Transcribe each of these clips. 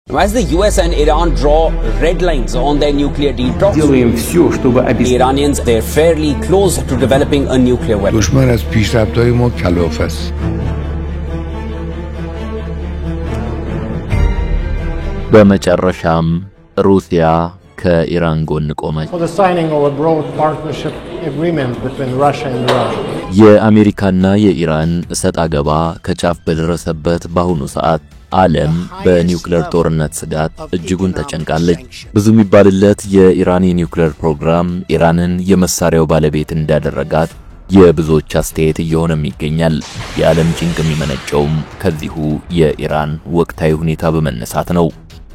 As the US and Iran draw red lines on their nuclear deal talks, the Iranians, they're fairly close to developing a nuclear weapon. دشمن از پیشرفت‌های ما کلافه است. በመጨረሻም ሩሲያ ከኢራን ጎን ቆመች። የአሜሪካና የኢራን እሰጥ አገባ ከጫፍ በደረሰበት በአሁኑ ሰዓት ዓለም በኒውክሌር ጦርነት ስጋት እጅጉን ተጨንቃለች። ብዙ የሚባልለት የኢራን የኒውክሌር ፕሮግራም ኢራንን የመሳሪያው ባለቤት እንዳደረጋት የብዙዎች አስተያየት እየሆነም ይገኛል። የዓለም ጭንቅ የሚመነጨውም ከዚሁ የኢራን ወቅታዊ ሁኔታ በመነሳት ነው።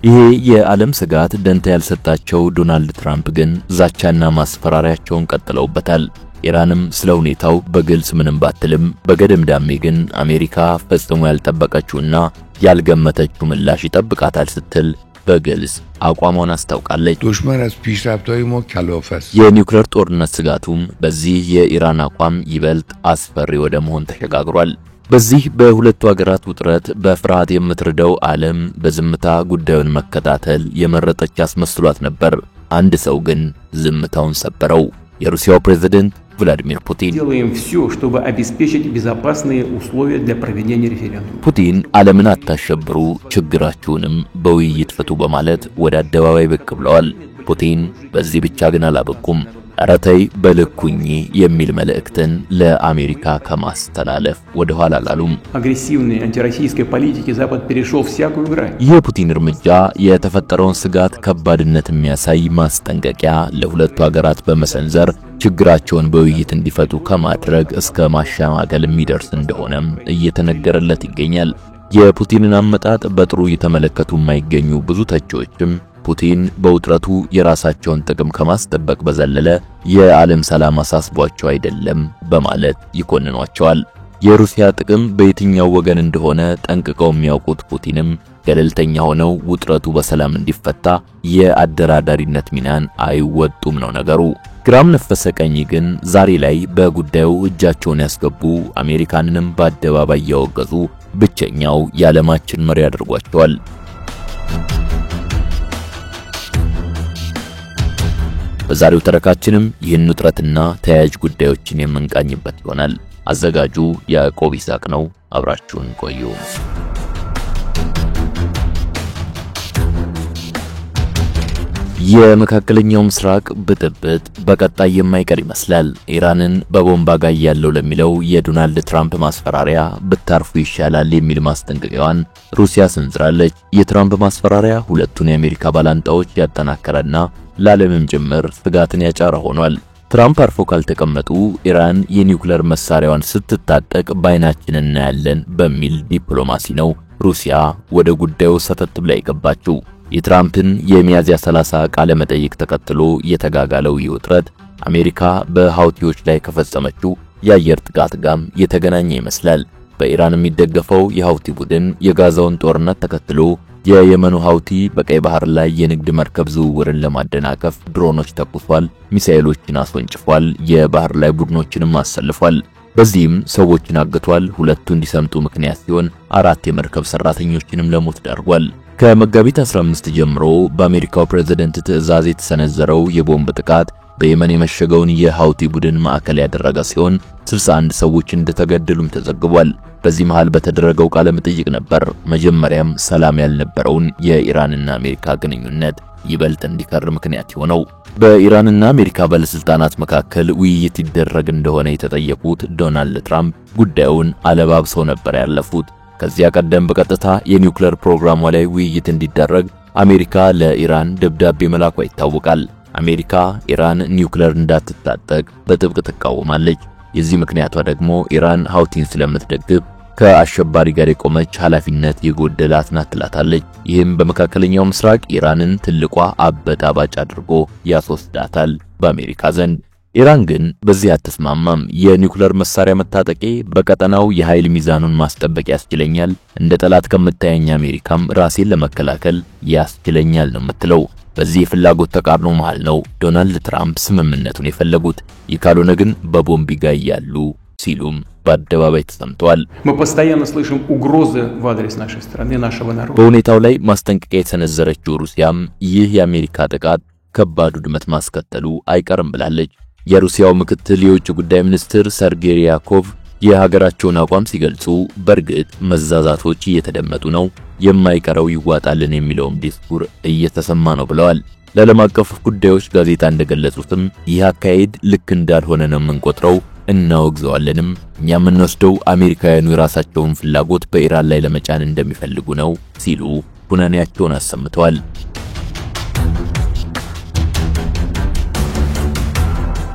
ይሄ የዓለም ስጋት ደንታ ያልሰጣቸው ዶናልድ ትራምፕ ግን ዛቻና ማስፈራሪያቸውን ቀጥለውበታል። ኢራንም ስለ ሁኔታው በግልጽ ምንም ባትልም በገደምዳሜ ግን አሜሪካ ፈጽሞ ያልጠበቀችውና ያልገመተችው ምላሽ ይጠብቃታል ስትል በግልጽ አቋሟን አስታውቃለች። دشمن از پیشرفت‌های ما کلافه است. የኒውክሌር ጦርነት ስጋቱም በዚህ የኢራን አቋም ይበልጥ አስፈሪ ወደ መሆን ተሸጋግሯል። በዚህ በሁለቱ ሀገራት ውጥረት በፍርሃት የምትርደው ዓለም በዝምታ ጉዳዩን መከታተል የመረጠች አስመስሏት ነበር። አንድ ሰው ግን ዝምታውን ሰበረው። የሩሲያው ፕሬዝዳንት ቭላዲሚር ፑቲን ፑቲን ዓለምን አታሸብሩ፣ ችግራችሁንም በውይይት ፍቱ በማለት ወደ አደባባይ ብቅ ብለዋል። ፑቲን በዚህ ብቻ ግን አላበቁም። አረታይ በልኩኝ የሚል መልእክትን ለአሜሪካ ከማስተላለፍ ወደ ኋላ አላሉም። የፑቲን እርምጃ የተፈጠረውን ስጋት ከባድነት የሚያሳይ ማስጠንቀቂያ ለሁለቱ ሀገራት በመሰንዘር ችግራቸውን በውይይት እንዲፈቱ ከማድረግ እስከ ማሸማገል የሚደርስ እንደሆነም እየተነገረለት ይገኛል። የፑቲንን አመጣጥ በጥሩ እየተመለከቱ የማይገኙ ብዙ ተቺዎችም ፑቲን በውጥረቱ የራሳቸውን ጥቅም ከማስጠበቅ በዘለለ የዓለም ሰላም አሳስቧቸው አይደለም በማለት ይኮንኗቸዋል። የሩሲያ ጥቅም በየትኛው ወገን እንደሆነ ጠንቅቀው የሚያውቁት ፑቲንም ገለልተኛ ሆነው ውጥረቱ በሰላም እንዲፈታ የአደራዳሪነት ሚናን አይወጡም ነው ነገሩ። ግራም ነፈሰ ቀኝ ግን ዛሬ ላይ በጉዳዩ እጃቸውን ያስገቡ አሜሪካንንም በአደባባይ ያወገዙ ብቸኛው የዓለማችን መሪ አድርጓቸዋል። በዛሬው ተረካችንም ይህን ውጥረትና ተያያዥ ጉዳዮችን የምንቃኝበት ይሆናል። አዘጋጁ ያዕቆብ ይስሐቅ ነው። አብራችሁን ቆዩ። የመካከለኛው ምስራቅ ብጥብጥ በቀጣይ የማይቀር ይመስላል። ኢራንን በቦምብ አጋያለው ለሚለው የዶናልድ ትራምፕ ማስፈራሪያ ብታርፉ ይሻላል የሚል ማስጠንቀቂያዋን ሩሲያ ሰንዝራለች። የትራምፕ ማስፈራሪያ ሁለቱን የአሜሪካ ባላንጣዎች ያጠናከረና ለዓለምም ጭምር ስጋትን ያጫረ ሆኗል። ትራምፕ አርፎ ካልተቀመጡ ኢራን የኒውክሌር መሳሪያዋን ስትታጠቅ ባይናችን እናያለን በሚል ዲፕሎማሲ ነው ሩሲያ ወደ ጉዳዩ ሰተት ብላ የገባችው። የትራምፕን የሚያዝያ 30 ቃለ መጠይቅ ተከትሎ የተጋጋለው ውጥረት አሜሪካ በሃውቲዎች ላይ ከፈጸመችው የአየር ጥቃት ጋር የተገናኘ ይመስላል። በኢራን የሚደገፈው የሃውቲ ቡድን የጋዛውን ጦርነት ተከትሎ የየመኑ ሃውቲ በቀይ ባህር ላይ የንግድ መርከብ ዝውውርን ለማደናቀፍ ድሮኖች ተኩሷል፣ ሚሳኤሎችን አስወንጭፏል፣ የባህር ላይ ቡድኖችንም አሰልፏል። በዚህም ሰዎችን አግቷል። ሁለቱ እንዲሰምጡ ምክንያት ሲሆን 4 የመርከብ ሰራተኞችንም ለሞት ዳርጓል። ከመጋቢት 15 ጀምሮ በአሜሪካው ፕሬዝዳንት ትዕዛዝ የተሰነዘረው የቦምብ ጥቃት በየመን የመሸገውን የሃውቲ ቡድን ማዕከል ያደረገ ሲሆን 61 ሰዎች እንደተገደሉም ተዘግቧል። በዚህ መሃል በተደረገው ቃለ መጠይቅ ነበር መጀመሪያም ሰላም ያልነበረውን የኢራንና አሜሪካ ግንኙነት ይበልጥ እንዲከር ምክንያት ሆነው። በኢራንና አሜሪካ ባለስልጣናት መካከል ውይይት ይደረግ እንደሆነ የተጠየቁት ዶናልድ ትራምፕ ጉዳዩን አለባብሰው ነበር ያለፉት። ከዚያ ቀደም በቀጥታ የኒውክሌር ፕሮግራሟ ላይ ውይይት እንዲደረግ አሜሪካ ለኢራን ደብዳቤ መላኳ ይታወቃል። አሜሪካ ኢራን ኒውክሌር እንዳትታጠቅ በጥብቅ ትቃወማለች። የዚህ ምክንያቷ ደግሞ ኢራን ሃውቲን ስለምትደግፍ ከአሸባሪ ጋር የቆመች ኃላፊነት የጎደላት ናት ትላታለች። ይህም በመካከለኛው ምስራቅ ኢራንን ትልቋ አበጣባጭ አድርጎ ያስወስዳታል በአሜሪካ ዘንድ። ኢራን ግን በዚህ አትስማማም። የኒውክሌር መሳሪያ መታጠቄ በቀጠናው የኃይል ሚዛኑን ማስጠበቅ ያስችለኛል፣ እንደ ጠላት ከምታየኝ አሜሪካም ራሴን ለመከላከል ያስችለኛል ነው የምትለው። በዚህ ፍላጎት ተቃርኖ መሃል ነው ዶናልድ ትራምፕ ስምምነቱን የፈለጉት። ይካሉነ ግን በቦምብ ይጋያሉ ሲሉም በአደባባይ ተሰምተዋል። Мы постоянно слышим угрозы в адрес нашей страны, нашего народа. በሁኔታው ላይ ማስጠንቀቂያ የሰነዘረችው ሩሲያም ይህ የአሜሪካ ጥቃት ከባድ ውድመት ማስከተሉ አይቀርም ብላለች። የሩሲያው ምክትል የውጭ ጉዳይ ሚኒስትር ሰርጌይ ሪያኮቭ የሀገራቸውን አቋም ሲገልጹ በእርግጥ መዛዛቶች እየተደመጡ ነው፣ የማይቀረው ይዋጣልን የሚለውም ዲስኩር እየተሰማ ነው ብለዋል። ለዓለም አቀፍ ጉዳዮች ጋዜጣ እንደገለጹትም ይህ አካሄድ ልክ እንዳልሆነ ነው የምንቆጥረው፣ እናወግዘዋለንም። እኛ የምንወስደው አሜሪካውያኑ የራሳቸውን ፍላጎት በኢራን ላይ ለመጫን እንደሚፈልጉ ነው ሲሉ ኩነኔያቸውን አሰምተዋል።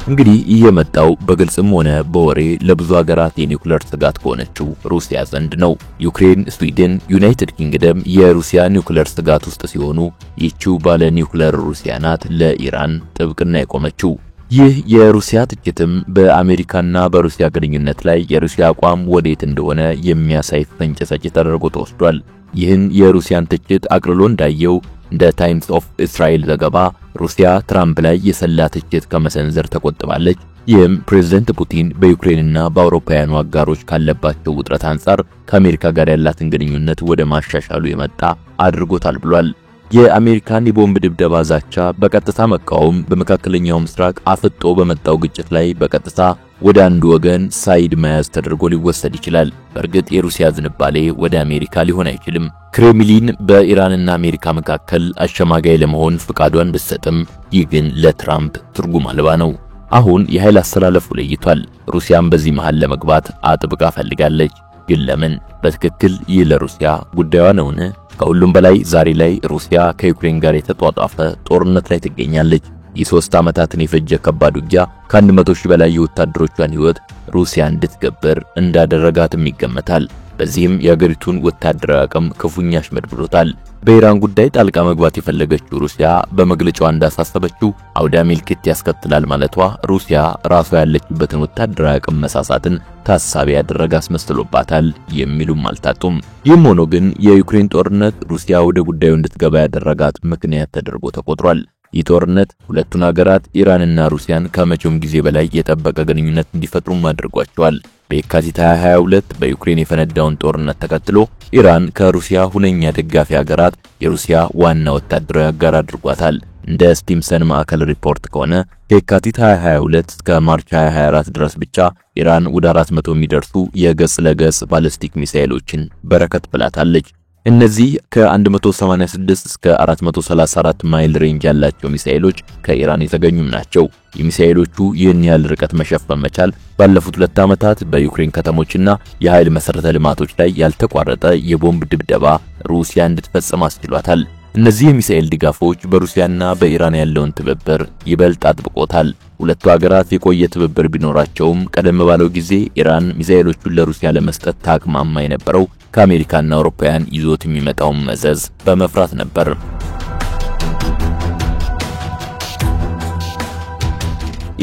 እንግዲህ ይህ የመጣው በግልጽም ሆነ በወሬ ለብዙ ሀገራት የኒውክሌር ስጋት ከሆነችው ሩሲያ ዘንድ ነው። ዩክሬን፣ ስዊድን፣ ዩናይትድ ኪንግደም የሩሲያ ኒውክሌር ስጋት ውስጥ ሲሆኑ ይህችው ባለ ኒውክሌር ሩሲያ ናት ለኢራን ጥብቅና የቆመችው። ይህ የሩሲያ ትችትም በአሜሪካና በሩሲያ ግንኙነት ላይ የሩሲያ አቋም ወዴት እንደሆነ የሚያሳይ ፍንጭ ሰጪ ተደርጎ ተወስዷል። ይህን የሩሲያን ትችት አቅልሎ እንዳየው እንደ ታይምስ ኦፍ እስራኤል ዘገባ ሩሲያ ትራምፕ ላይ የሰላ ትችት ከመሰንዘር ተቆጥባለች። ይህም ፕሬዝዳንት ፑቲን በዩክሬንና በአውሮፓውያኑ አጋሮች ካለባቸው ውጥረት አንጻር ከአሜሪካ ጋር ያላትን ግንኙነት ወደ ማሻሻሉ የመጣ አድርጎታል ብሏል። የአሜሪካን የቦምብ ድብደባ ዛቻ በቀጥታ መቃወም በመካከለኛው ምስራቅ አፍጦ በመጣው ግጭት ላይ በቀጥታ ወደ አንዱ ወገን ሳይድ መያዝ ተደርጎ ሊወሰድ ይችላል። በእርግጥ የሩሲያ ዝንባሌ ወደ አሜሪካ ሊሆን አይችልም። ክሬምሊን በኢራንና አሜሪካ መካከል አሸማጋይ ለመሆን ፍቃዷን ብትሰጥም ይህ ግን ለትራምፕ ትርጉም አልባ ነው። አሁን የኃይል አስተላለፉ ለይቷል። ሩሲያም በዚህ መሃል ለመግባት አጥብቃ ፈልጋለች። ግን ለምን? በትክክል ይህ ለሩሲያ ጉዳዩዋ ነውን? ከሁሉም በላይ ዛሬ ላይ ሩሲያ ከዩክሬን ጋር የተጧጧፈ ጦርነት ላይ ትገኛለች። የ3 ዓመታትን የፈጀ ከባድ ውጊያ ከ100 ሺህ በላይ የወታደሮቿን ሕይወት ሩሲያ እንድትገብር እንዳደረጋትም ይገመታል። በዚህም የሀገሪቱን ወታደራዊ አቅም ክፉኛ አሽመድምዶታል። በኢራን ጉዳይ ጣልቃ መግባት የፈለገችው ሩሲያ በመግለጫዋ እንዳሳሰበችው አውዳሚ እልቂት ያስከትላል ማለቷ ሩሲያ ራሷ ያለችበትን ወታደራዊ አቅም መሳሳትን ታሳቢ ያደረገ አስመስሎባታል የሚሉም አልታጡም። ይህም ሆኖ ግን የዩክሬን ጦርነት ሩሲያ ወደ ጉዳዩ እንድትገባ ያደረጋት ምክንያት ተደርጎ ተቆጥሯል። ይህ ጦርነት ሁለቱን ሀገራት ኢራንና ሩሲያን ከመቼውም ጊዜ በላይ የጠበቀ ግንኙነት እንዲፈጥሩም አድርጓቸዋል። በየካቲት 2022 በዩክሬን የፈነዳውን ጦርነት ተከትሎ ኢራን ከሩሲያ ሁነኛ ደጋፊ ሀገራት የሩሲያ ዋና ወታደራዊ አጋር አድርጓታል። እንደ ስቲምሰን ማዕከል ሪፖርት ከሆነ ከየካቲት 2022 እስከ ማርች 2024 ድረስ ብቻ ኢራን ወደ 400 የሚደርሱ የገጽ ለገጽ ባሊስቲክ ሚሳኤሎችን በረከት ብላታለች። እነዚህ ከ186 እስከ 434 ማይል ሬንጅ ያላቸው ሚሳኤሎች ከኢራን የተገኙም ናቸው። የሚሳኤሎቹ ይህን ያህል ርቀት መሸፈን መቻል ባለፉት 2 ዓመታት በዩክሬን ከተሞችና የኃይል መሰረተ ልማቶች ላይ ያልተቋረጠ የቦምብ ድብደባ ሩሲያ እንድትፈጽም አስችሏታል። እነዚህ የሚሳኤል ድጋፎች በሩሲያና በኢራን ያለውን ትብብር ይበልጥ አጥብቆታል። ሁለቱ ሀገራት የቆየ ትብብር ቢኖራቸውም ቀደም ባለው ጊዜ ኢራን ሚሳኤሎቹን ለሩሲያ ለመስጠት ታቅማማ የነበረው ከአሜሪካና አውሮፓውያን ይዞት የሚመጣውን መዘዝ በመፍራት ነበር።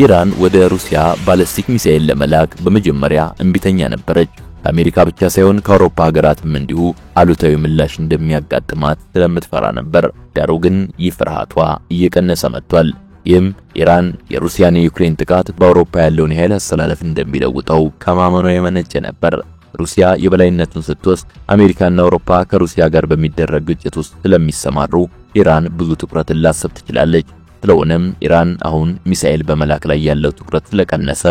ኢራን ወደ ሩሲያ ባሊስቲክ ሚሳኤል ለመላክ በመጀመሪያ እንቢተኛ ነበረች። አሜሪካ ብቻ ሳይሆን ከአውሮፓ ሀገራትም እንዲሁ አሉታዊ ምላሽ እንደሚያጋጥማት ስለምትፈራ ነበር። ዳሩ ግን ይህ ፍርሃቷ እየቀነሰ መጥቷል። ይህም ኢራን የሩሲያን የዩክሬን ጥቃት በአውሮፓ ያለውን የኃይል አስተላለፍ እንደሚለውጠው ከማመኗ የመነጨ ነበር። ሩሲያ የበላይነቱን ስትወስድ አሜሪካና አውሮፓ ከሩሲያ ጋር በሚደረግ ግጭት ውስጥ ስለሚሰማሩ ኢራን ብዙ ትኩረትን ላሰብ ትችላለች። ስለሆነም ኢራን አሁን ሚሳኤል በመላክ ላይ ያለው ትኩረት ስለቀነሰ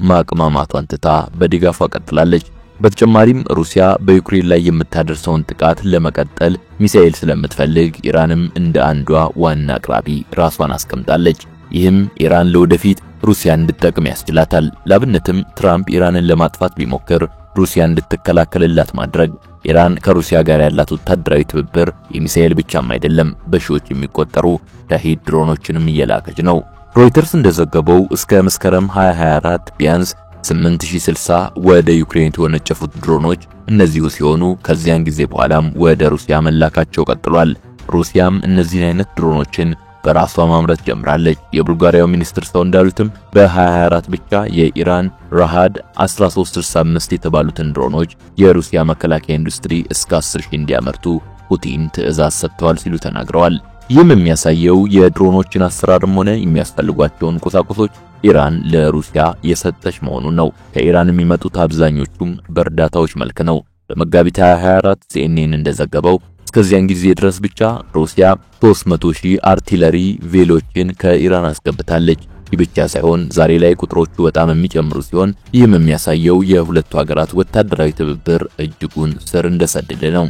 ማቅማማቷን ትታ በድጋፏ ቀጥላለች። በተጨማሪም ሩሲያ በዩክሬን ላይ የምታደርሰውን ጥቃት ለመቀጠል ሚሳኤል ስለምትፈልግ ኢራንም እንደ አንዷ ዋና አቅራቢ ራሷን አስቀምጣለች። ይህም ኢራን ለወደፊት ሩሲያ እንድትጠቅም ያስችላታል። ላብነትም ትራምፕ ኢራንን ለማጥፋት ቢሞክር ሩሲያ እንድትከላከልላት ማድረግ። ኢራን ከሩሲያ ጋር ያላት ወታደራዊ ትብብር የሚሳኤል ብቻም አይደለም፣ በሺዎች የሚቆጠሩ ሻሂድ ድሮኖችንም እየላከች ነው። ሮይተርስ እንደዘገበው እስከ መስከረም 2024 ቢያንስ 8060 ወደ ዩክሬን የተወነጨፉት ድሮኖች እነዚሁ ሲሆኑ ከዚያን ጊዜ በኋላም ወደ ሩሲያ መላካቸው ቀጥሏል። ሩሲያም እነዚህን አይነት ድሮኖችን በራሷ ማምረት ጀምራለች። የቡልጋሪያው ሚኒስትር ሰው እንዳሉትም በ2024 ብቻ የኢራን ራሃድ 1365 የተባሉትን ድሮኖች የሩሲያ መከላከያ ኢንዱስትሪ እስከ 10000 እንዲያመርቱ ፑቲን ትዕዛዝ ሰጥተዋል ሲሉ ተናግረዋል። ይህም የሚያሳየው የድሮኖችን አሰራርም ሆነ የሚያስፈልጓቸውን ቁሳቁሶች ኢራን ለሩሲያ የሰጠች መሆኑን ነው። ከኢራን የሚመጡት አብዛኞቹም በእርዳታዎች መልክ ነው። በመጋቢት 2024 CNN እንደዘገበው እስከዚያን ጊዜ ድረስ ብቻ ሩሲያ 300,000 አርቲለሪ ቬሎችን ከኢራን አስገብታለች። ይህ ብቻ ሳይሆን ዛሬ ላይ ቁጥሮቹ በጣም የሚጨምሩ ሲሆን ይህም የሚያሳየው የሁለቱ ሀገራት ወታደራዊ ትብብር እጅጉን ስር እንደሰደደ ነው።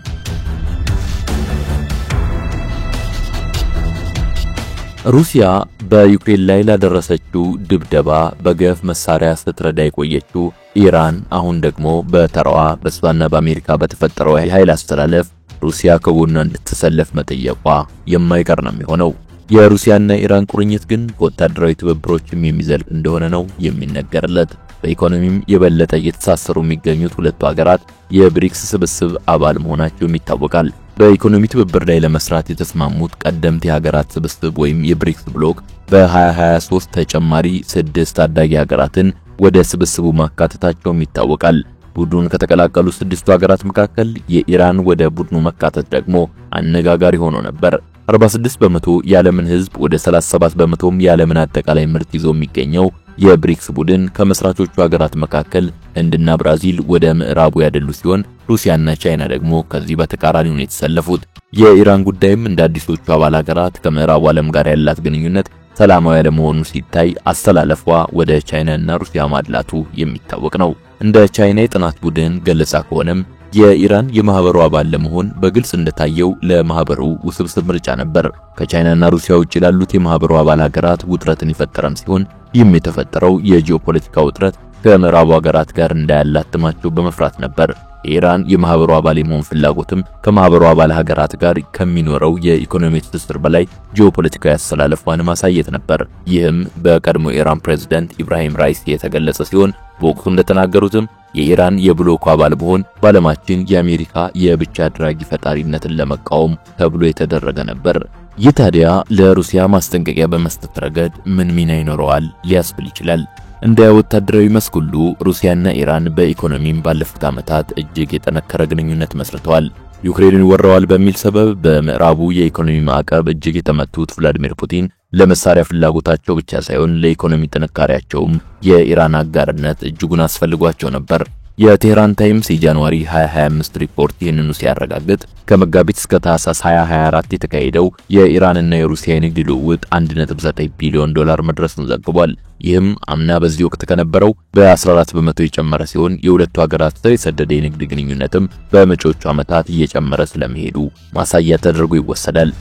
ሩሲያ በዩክሬን ላይ ላደረሰችው ድብደባ በገፍ መሳሪያ ስትረዳ የቆየችው ኢራን አሁን ደግሞ በተራዋ በእስራኤልና በአሜሪካ በተፈጠረው የኃይል አስተላለፍ ሩሲያ ከጎኗ እንድትሰለፍ መጠየቋ የማይቀር ነው የሚሆነው። የሩሲያና ኢራን ቁርኝት ግን ወታደራዊ ትብብሮችም የሚዘልቅ እንደሆነ ነው የሚነገርለት። በኢኮኖሚም የበለጠ እየተሳሰሩ የሚገኙት ሁለቱ ሀገራት የብሪክስ ስብስብ አባል መሆናቸው ይታወቃል። በኢኮኖሚ ትብብር ላይ ለመስራት የተስማሙት ቀደምት የሀገራት ስብስብ ወይም የብሪክስ ብሎክ በ2023 ተጨማሪ 6 ታዳጊ ሀገራትን ወደ ስብስቡ ማካተታቸውም ይታወቃል። ቡድኑን ከተቀላቀሉ 6ቱ ሀገራት መካከል የኢራን ወደ ቡድኑ መካተት ደግሞ አነጋጋሪ ሆኖ ነበር። 46 በመቶ የዓለምን ሕዝብ ወደ 37 በመቶም የዓለምን አጠቃላይ ምርት ይዞ የሚገኘው የብሪክስ ቡድን ከመስራቾቹ ሀገራት መካከል ህንድና ብራዚል ወደ ምዕራቡ ያደሉ ሲሆን ሩሲያና ቻይና ደግሞ ከዚህ በተቃራኒ ነው የተሰለፉት። የኢራን ጉዳይም እንደ አዲሶቹ አባል ሀገራት ከምዕራቡ ዓለም ጋር ያላት ግንኙነት ሰላማዊ ያለመሆኑ ሲታይ አስተላለፏ ወደ ቻይናና ሩሲያ ማድላቱ የሚታወቅ ነው። እንደ ቻይና የጥናት ቡድን ገለጻ ከሆነም የኢራን የማህበሩ አባል ለመሆን በግልጽ እንደታየው ለማህበሩ ውስብስብ ምርጫ ነበር። ከቻይናና ሩሲያ ውጭ ያሉት የማህበሩ አባል ሀገራት ውጥረትን የፈጠረም ሲሆን ይህም የተፈጠረው የጂኦፖለቲካ ውጥረት ከምዕራቡ ሀገራት ጋር እንዳያላትማቸው በመፍራት ነበር። የኢራን የማህበሩ አባል የመሆን ፍላጎትም ከማህበሩ አባል ሀገራት ጋር ከሚኖረው የኢኮኖሚ ትስስር በላይ ጂኦፖለቲካዊ አስተላለፏን ማሳየት ነበር። ይህም በቀድሞ ኢራን ፕሬዝዳንት ኢብራሂም ራይሲ የተገለጸ ሲሆን በወቅቱ እንደተናገሩትም የኢራን የብሎኩ አባል መሆን በዓለማችን የአሜሪካ የብቻ አድራጊ ፈጣሪነትን ለመቃወም ተብሎ የተደረገ ነበር። ይህ ታዲያ ለሩሲያ ማስጠንቀቂያ በመስጠት ረገድ ምን ሚና ይኖረዋል ሊያስብል ይችላል። እንደ ወታደራዊ መስክ ሁሉ ሩሲያና ኢራን በኢኮኖሚም ባለፉት ዓመታት እጅግ የጠነከረ ግንኙነት መስርተዋል። ዩክሬንን ወረዋል በሚል ሰበብ በምዕራቡ የኢኮኖሚ ማዕቀብ እጅግ የተመቱት ቭላዲሚር ፑቲን ለመሳሪያ ፍላጎታቸው ብቻ ሳይሆን ለኢኮኖሚ ጥንካሬያቸውም የኢራን አጋርነት እጅጉን አስፈልጓቸው ነበር። የቴህራን ታይምስ የጃንዋሪ 2025 ሪፖርት ይህንኑ ሲያረጋግጥ ከመጋቢት እስከ ታህሳስ 2024 የተካሄደው የኢራንና የሩሲያ የንግድ ልውውጥ 1.9 ቢሊዮን ዶላር መድረሱን ዘግቧል። ይህም አምና በዚህ ወቅት ከነበረው በ14 በመቶ የጨመረ ሲሆን የሁለቱ ሀገራት ስር የሰደደ የንግድ ግንኙነትም በመጪዎቹ ዓመታት እየጨመረ ስለመሄዱ ማሳያ ተደርጎ ይወሰዳል።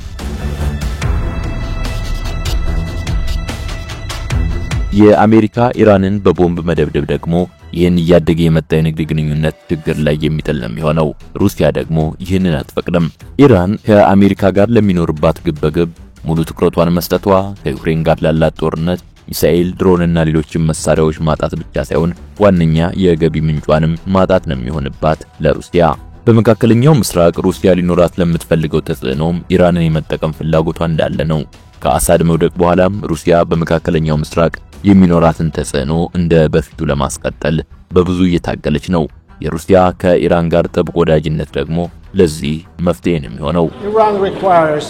የአሜሪካ ኢራንን በቦምብ መደብደብ ደግሞ ይህን እያደገ የመጣ የንግድ ግንኙነት ችግር ላይ የሚጥል ነው የሚሆነው። ሩሲያ ደግሞ ይህንን አትፈቅድም። ኢራን ከአሜሪካ ጋር ለሚኖርባት ግብግብ ሙሉ ትኩረቷን መስጠቷ ከዩክሬን ጋር ላላት ጦርነት ሚሳኤል፣ ድሮንና ሌሎችም መሳሪያዎች ማጣት ብቻ ሳይሆን ዋነኛ የገቢ ምንጯንም ማጣት ነው የሚሆንባት ለሩሲያ። በመካከለኛው ምስራቅ ሩሲያ ሊኖራት ለምትፈልገው ተጽዕኖም ኢራንን የመጠቀም ፍላጎቷ እንዳለ ነው። ከአሳድ መውደቅ በኋላም ሩሲያ በመካከለኛው ምስራቅ የሚኖራትን ተጽዕኖ እንደ በፊቱ ለማስቀጠል በብዙ እየታገለች ነው። የሩሲያ ከኢራን ጋር ጥብቅ ወዳጅነት ደግሞ ለዚህ መፍትሄ ነው የሚሆነው። Iran requires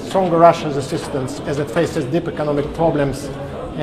stronger Russia's assistance as it faces deep economic problems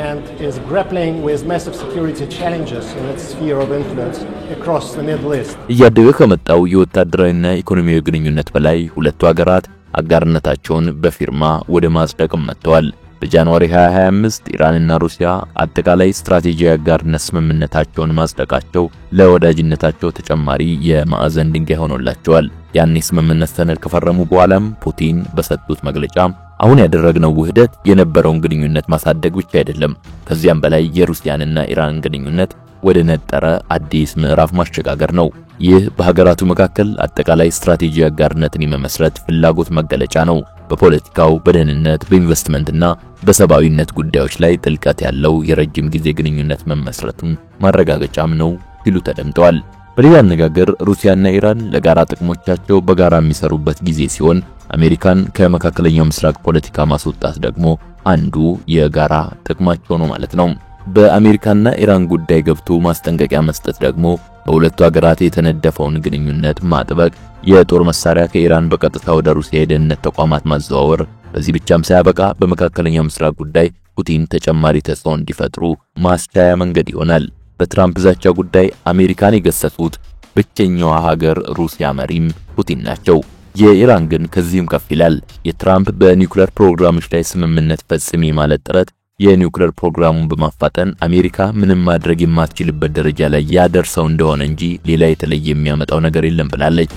and is grappling with massive security challenges in its sphere of influence across the Middle East. እያደገ ከመጣው የወታደራዊና ኢኮኖሚያዊ ግንኙነት በላይ ሁለቱ ሀገራት አጋርነታቸውን በፊርማ ወደ ማጽደቅም መጥተዋል። በጃንዋሪ 2025 ኢራንና ሩሲያ አጠቃላይ ስትራቴጂያዊ አጋርነት ስምምነታቸውን ማጽደቃቸው ለወዳጅነታቸው ተጨማሪ የማዕዘን ድንጋይ ሆኖላቸዋል። ያን ስምምነት ሰነድ ከፈረሙ በኋላም ፑቲን በሰጡት መግለጫ አሁን ያደረግነው ውህደት የነበረውን ግንኙነት ማሳደግ ብቻ አይደለም፣ ከዚያም በላይ የሩሲያንና ኢራን ግንኙነት ወደ ነጠረ አዲስ ምዕራፍ ማሸጋገር ነው። ይህ በሀገራቱ መካከል አጠቃላይ ስትራቴጂያዊ አጋርነትን የመመስረት ፍላጎት መገለጫ ነው። በፖለቲካው፣ በደህንነት፣ በኢንቨስትመንትና በሰብአዊነት ጉዳዮች ላይ ጥልቀት ያለው የረጅም ጊዜ ግንኙነት መመስረቱን ማረጋገጫም ነው ሲሉ ተደምጠዋል። በሌላ አነጋገር ሩሲያና ኢራን ለጋራ ጥቅሞቻቸው በጋራ የሚሰሩበት ጊዜ ሲሆን አሜሪካን ከመካከለኛው ምስራቅ ፖለቲካ ማስወጣት ደግሞ አንዱ የጋራ ጥቅማቸው ነው ማለት ነው። በአሜሪካና ኢራን ጉዳይ ገብቶ ማስጠንቀቂያ መስጠት ደግሞ በሁለቱ ሀገራት የተነደፈውን ግንኙነት ማጥበቅ፣ የጦር መሳሪያ ከኢራን በቀጥታ ወደ ሩሲያ የደህንነት ተቋማት ማዘዋወር፣ በዚህ ብቻም ሳያበቃ በመካከለኛው ምስራቅ ጉዳይ ፑቲን ተጨማሪ ተጽዕኖ እንዲፈጥሩ ማስቻያ መንገድ ይሆናል። በትራምፕ ዛቻ ጉዳይ አሜሪካን የገሰጹት ብቸኛዋ ሀገር ሩሲያ መሪም ፑቲን ናቸው። የኢራን ግን ከዚህም ከፍ ይላል። የትራምፕ በኒውክሌር ፕሮግራሞች ላይ ስምምነት ፈጽሚ ማለት ጥረት የኒውክሌር ፕሮግራሙን በማፋጠን አሜሪካ ምንም ማድረግ የማትችልበት ደረጃ ላይ ያደርሰው እንደሆነ እንጂ ሌላ የተለየ የሚያመጣው ነገር የለም ብላለች።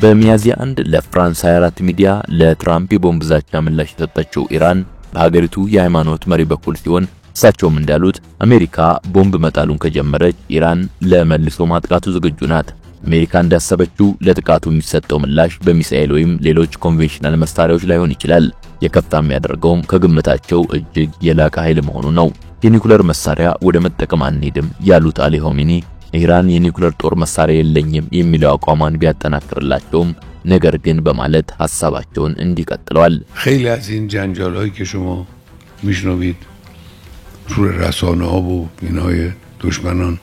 በሚያዝያ 1 ለፍራንስ 24 ሚዲያ ለትራምፕ የቦምብ ዛቻ ምላሽ የሰጠችው ኢራን በሀገሪቱ የሃይማኖት መሪ በኩል ሲሆን እሳቸውም እንዳሉት አሜሪካ ቦምብ መጣሉን ከጀመረች ኢራን ለመልሶ ማጥቃቱ ዝግጁ ናት። አሜሪካ እንዳሰበችው ለጥቃቱ የሚሰጠው ምላሽ በሚሳኤል ወይም ሌሎች ኮንቬንሽናል መሳሪያዎች ላይሆን ይችላል። የከፋ የሚያደርገውም ከግምታቸው እጅግ የላቀ ኃይል መሆኑ ነው። የኒውክሌር መሳሪያ ወደ መጠቀም አንሄድም ያሉት አሊ ሆሜኒ ኢራን የኒውክሌር ጦር መሳሪያ የለኝም የሚለው አቋሟን ቢያጠናክርላቸውም ነገር ግን በማለት ሐሳባቸውን እንዲቀጥለዋል። خیلی از این جنجالایی که شما میشنوید روی رسانه‌ها و اینهای دشمنان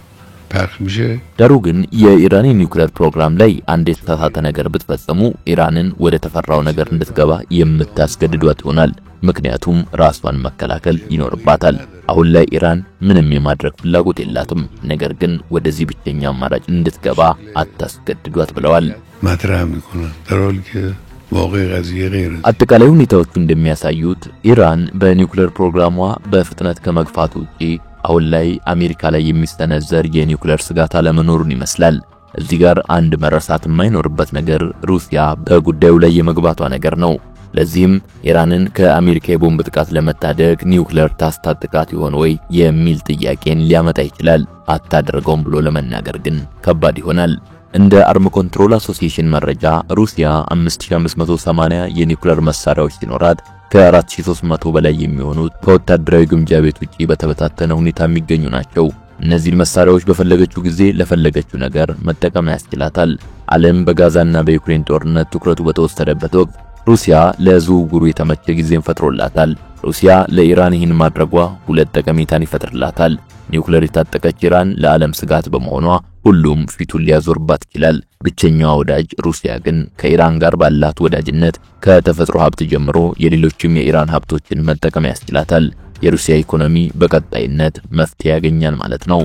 پخش میشه ዳሩ ግን የኢራን ኒውክሌር ፕሮግራም ላይ አንድ የተሳሳተ ነገር ብትፈጽሙ ኢራንን ወደ ተፈራው ነገር እንድትገባ የምታስገድዷት ይሆናል። ምክንያቱም ራሷን መከላከል ይኖርባታል። አሁን ላይ ኢራን ምንም የማድረግ ፍላጎት የላትም። ነገር ግን ወደዚህ ብቸኛ አማራጭ እንድትገባ አታስገድዷት ብለዋል። مطرح میکنن در حالی که واقع قضیه غیره. አጠቃላይ ሁኔታዎቹ እንደሚያሳዩት ኢራን በኒውክሌር ፕሮግራሟ በፍጥነት ከመግፋት ውጪ አሁን ላይ አሜሪካ ላይ የሚስተነዘር የኒውክሌር ስጋት አለመኖሩን ይመስላል። እዚህ ጋር አንድ መረሳት የማይኖርበት ነገር ሩሲያ በጉዳዩ ላይ የመግባቷ ነገር ነው። ለዚህም ኢራንን ከአሜሪካ የቦምብ ጥቃት ለመታደግ ኒውክሌር ታስታጥቃት ይሆን ወይ የሚል ጥያቄን ሊያመጣ ይችላል። አታደርገውም ብሎ ለመናገር ግን ከባድ ይሆናል። እንደ አርም ኮንትሮል አሶሲዬሽን መረጃ ሩሲያ 5580 የኒውክሌር መሳሪያዎች ሲኖራት ከ4300 በላይ የሚሆኑት ከወታደራዊ ግምጃ ቤት ውጪ በተበታተነ ሁኔታ የሚገኙ ናቸው። እነዚህ መሳሪያዎች በፈለገችው ጊዜ ለፈለገችው ነገር መጠቀም ያስችላታል። ዓለም በጋዛና በዩክሬን ጦርነት ትኩረቱ በተወሰደበት ወቅት ሩሲያ ለዝውውሩ የተመቸ ጊዜን ፈጥሮላታል። ሩሲያ ለኢራን ይህን ማድረጓ ሁለት ጠቀሜታን ይፈጥርላታል። ኒውክሌር የታጠቀች ኢራን ለዓለም ስጋት በመሆኗ ሁሉም ፊቱን ሊያዞርባት ይችላል። ብቸኛዋ ወዳጅ ሩሲያ ግን ከኢራን ጋር ባላት ወዳጅነት ከተፈጥሮ ሀብት ጀምሮ የሌሎችም የኢራን ሀብቶችን መጠቀም ያስችላታል። የሩሲያ ኢኮኖሚ በቀጣይነት መፍትሄ ያገኛል ማለት ነው።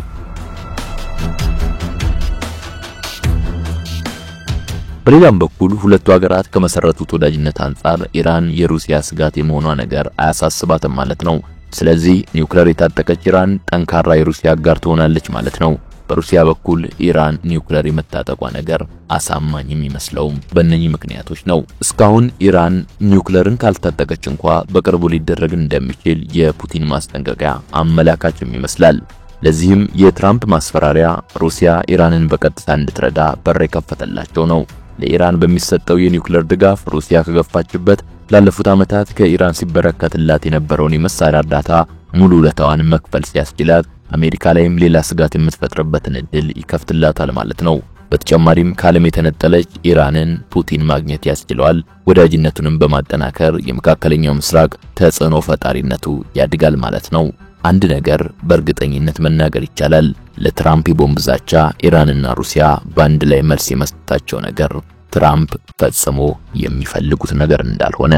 በሌላም በኩል ሁለቱ ሀገራት ከመሰረቱት ወዳጅነት አንፃር ኢራን የሩሲያ ስጋት የመሆኗ ነገር አያሳስባትም ማለት ነው። ስለዚህ ኒውክሌር የታጠቀች ኢራን ጠንካራ የሩሲያ አጋር ትሆናለች ማለት ነው። በሩሲያ በኩል ኢራን ኒውክሌር የመታጠቋ ነገር አሳማኝ የሚመስለው በእነኚህ ምክንያቶች ነው። እስካሁን ኢራን ኒውክሌርን ካልታጠቀች እንኳን በቅርቡ ሊደረግ እንደሚችል የፑቲን ማስጠንቀቂያ አመላካችም ይመስላል። ለዚህም የትራምፕ ማስፈራሪያ ሩሲያ ኢራንን በቀጥታ እንድትረዳ በር የከፈተላቸው ነው። ለኢራን በሚሰጠው የኒውክሌር ድጋፍ ሩሲያ ከገፋችበት ላለፉት ዓመታት ከኢራን ሲበረከትላት የነበረውን የመሳሪያ እርዳታ ሙሉ ለታዋን መክፈል ሲያስችላት አሜሪካ ላይም ሌላ ስጋት የምትፈጥርበትን እድል ይከፍትላታል ማለት ነው። በተጨማሪም ከዓለም የተነጠለች ኢራንን ፑቲን ማግኘት ያስችለዋል። ወዳጅነቱንም በማጠናከር የመካከለኛው ምስራቅ ተጽዕኖ ፈጣሪነቱ ያድጋል ማለት ነው። አንድ ነገር በእርግጠኝነት መናገር ይቻላል። ለትራምፕ የቦምብ ዛቻ ኢራንና ሩሲያ በአንድ ላይ መልስ የመስጠታቸው ነገር ትራምፕ ፈጽሞ የሚፈልጉት ነገር እንዳልሆነ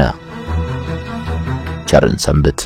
ቸርን ሰንብት።